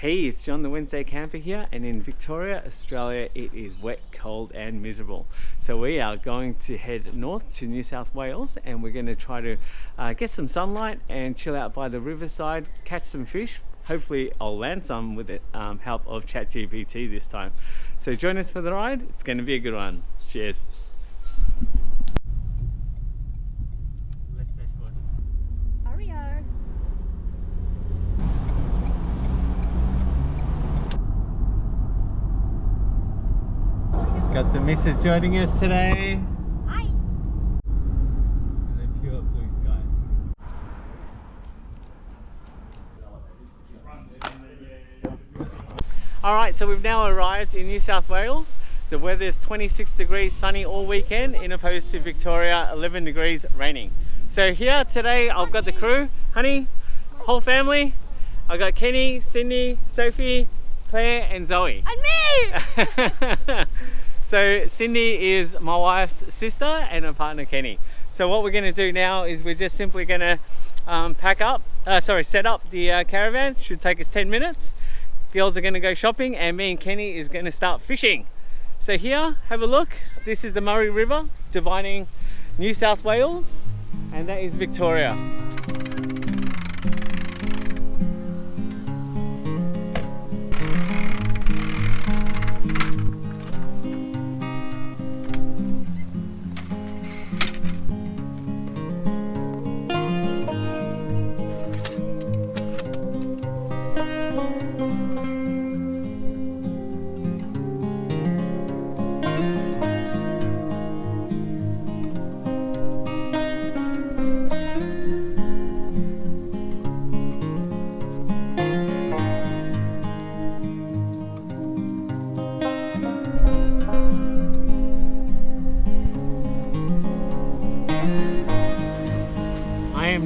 Hey, it's John the Wednesday Camper here, and in Victoria, Australia, it is wet, cold and miserable. So we are going to head north to New South Wales, and we're going to try to get some sunlight and chill out by the riverside, catch some fish. Hopefully I'll land some with the help of ChatGPT this time. So join us for the ride. It's going to be a good one. Cheers. Got the missus joining us today. Hi. And then pure blue skies. Alright, so we've now arrived in New South Wales. The weather's 26 degrees sunny all weekend, in opposed to Victoria, 11 degrees raining. So here today I've got the crew, Honey, whole family. I've got Kenny, Cindy, Sophie, Claire and Zoe. And me! So Cindy is my wife's sister and her partner Kenny. So what we're going to do now is we're just simply going to set up the caravan. Should take us 10 minutes. Girls are going to go shopping and me and Kenny is going to start fishing. So here, have a look. This is the Murray River dividing New South Wales, and that is Victoria.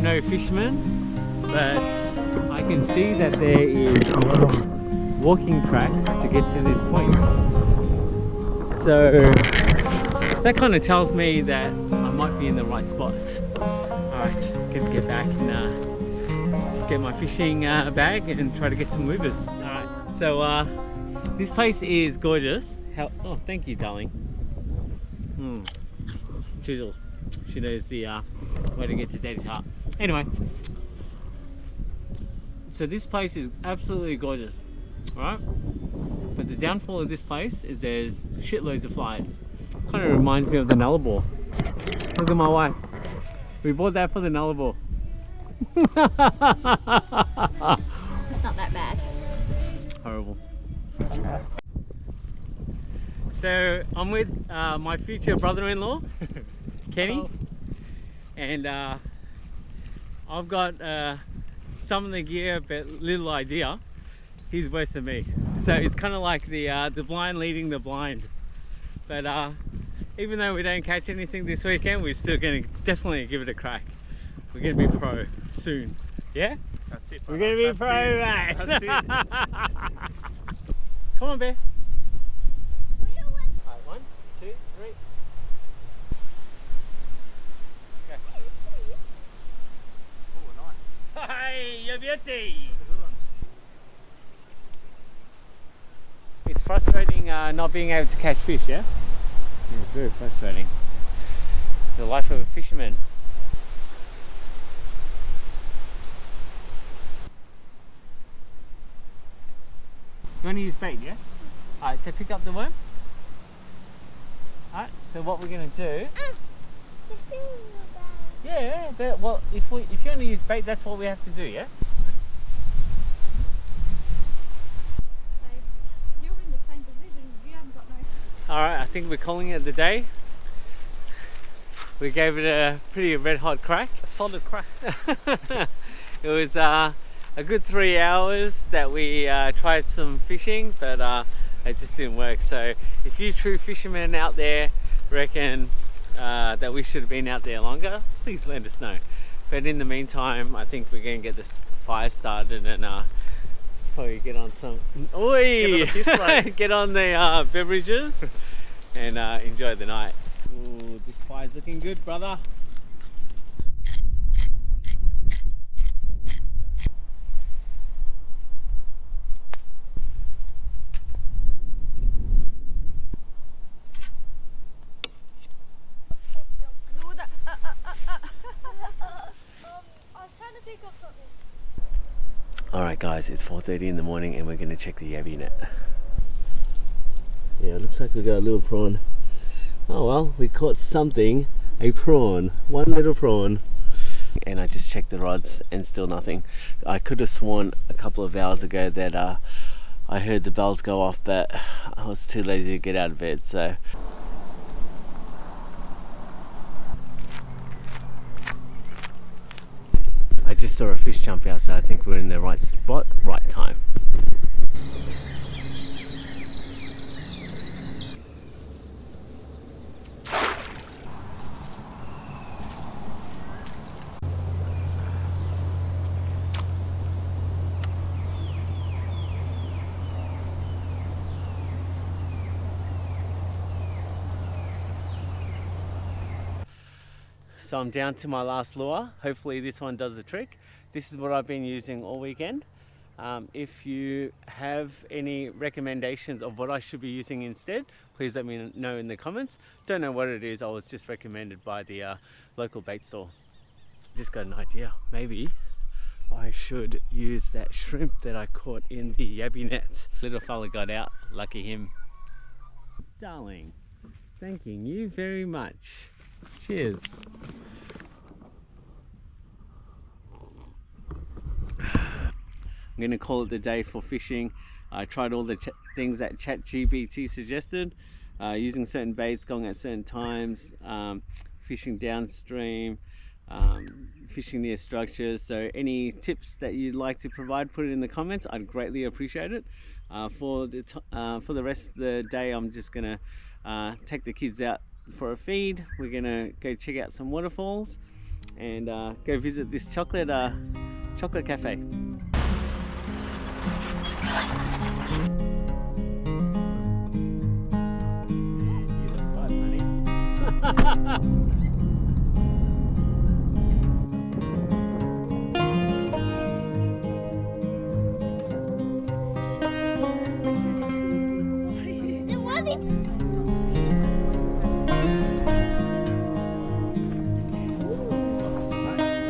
No fisherman, but I can see that there is a lot of walking tracks to get to this point. So that kind of tells me that I might be in the right spot. Alright, gonna get back and get my fishing bag and try to get some movers. Alright, so this place is gorgeous. Oh, thank you, darling. Chisels. She knows the way to get to Daddy's heart. Anyway, so this place is absolutely gorgeous, right? But the downfall of this place is there's shitloads of flies. Kind of reminds me of the Nullarbor. Look at my wife. We bought that for the Nullarbor. It's not that bad. Horrible. So I'm with my future brother-in-law, Kenny. Hello. And I've got some of the gear but little idea. He's worse than me. So it's kind of like the blind leading the blind. But even though we don't catch anything this weekend, we're still going to definitely give it a crack. We're going to be pro soon. Yeah? That's it. We're going to be pro, mate. That's it. Come on, Bear. Alright, 1, 2, 3. Hey, your beauty! It's frustrating not being able to catch fish, yeah? Yeah, it's very frustrating. The life of a fisherman. You want to use bait, yeah? Alright, so pick up the worm. Alright, so what we're going to do... Yeah, but, well, if you only use bait, that's what we have to do, yeah? You're in the same position, you haven't got no... Alright, I think we're calling it the day. We gave it a pretty red hot crack. A solid crack. It was a good 3 hours that we tried some fishing, but it just didn't work. So if you true fishermen out there reckon that we should have been out there longer, please let us know. But in the meantime, I think we're going to get this fire started and probably get on some get on the beverages and enjoy the night. Ooh, this fire's looking good, brother. Alright guys, it's 4:30 in the morning and we're going to check the yabby net. Yeah, it looks like we got a little prawn. Oh well, we caught something. A prawn. One little prawn. And I just checked the rods and still nothing. I could have sworn a couple of hours ago that I heard the bells go off, but I was too lazy to get out of bed, so. I just saw a fish jump out, so I think we're in the right spot, right time. So I'm down to my last lure. Hopefully this one does the trick. This is what I've been using all weekend. If you have any recommendations of what I should be using instead, please let me know in the comments. Don't know what it is, I was just recommended by the local bait store. Just got an idea, maybe I should use that shrimp that I caught in the yabby net. Little fella got out, lucky him. Darling, thanking you very much. Cheers. I'm going to call it the day for fishing. I tried all the things that ChatGPT suggested, using certain baits, going at certain times, fishing downstream, fishing near structures. So any tips that you'd like to provide, put it in the comments. I'd greatly appreciate it. For the rest of the day, I'm just going to take the kids out for a feed. We're going to go check out some waterfalls and go visit this chocolate cafe. You look quite funny.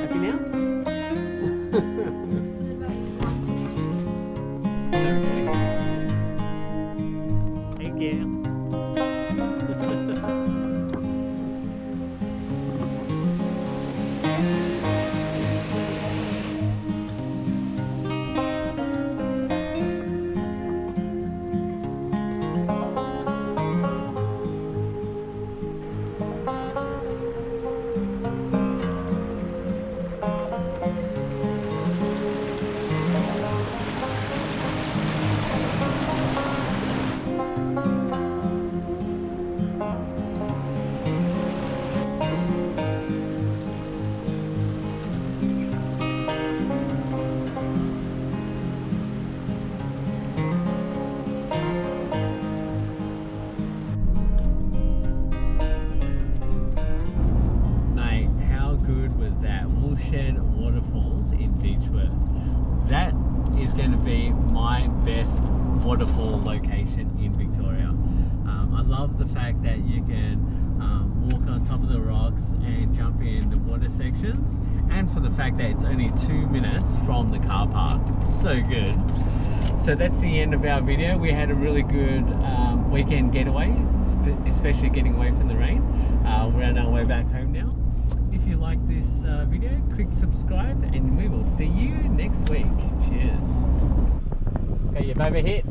Happy now? Thank you. Waterfalls in Beechworth. That is going to be my best waterfall location in Victoria. I love the fact that you can walk on top of the rocks and jump in the water sections, and for the fact that it's only 2 minutes from the car park. So good. So that's the end of our video. We had a really good weekend getaway, especially getting away from the rain. We're on our way back home now. If you like this video, click subscribe and we will see you next week. Cheers. Okay, your baby hit.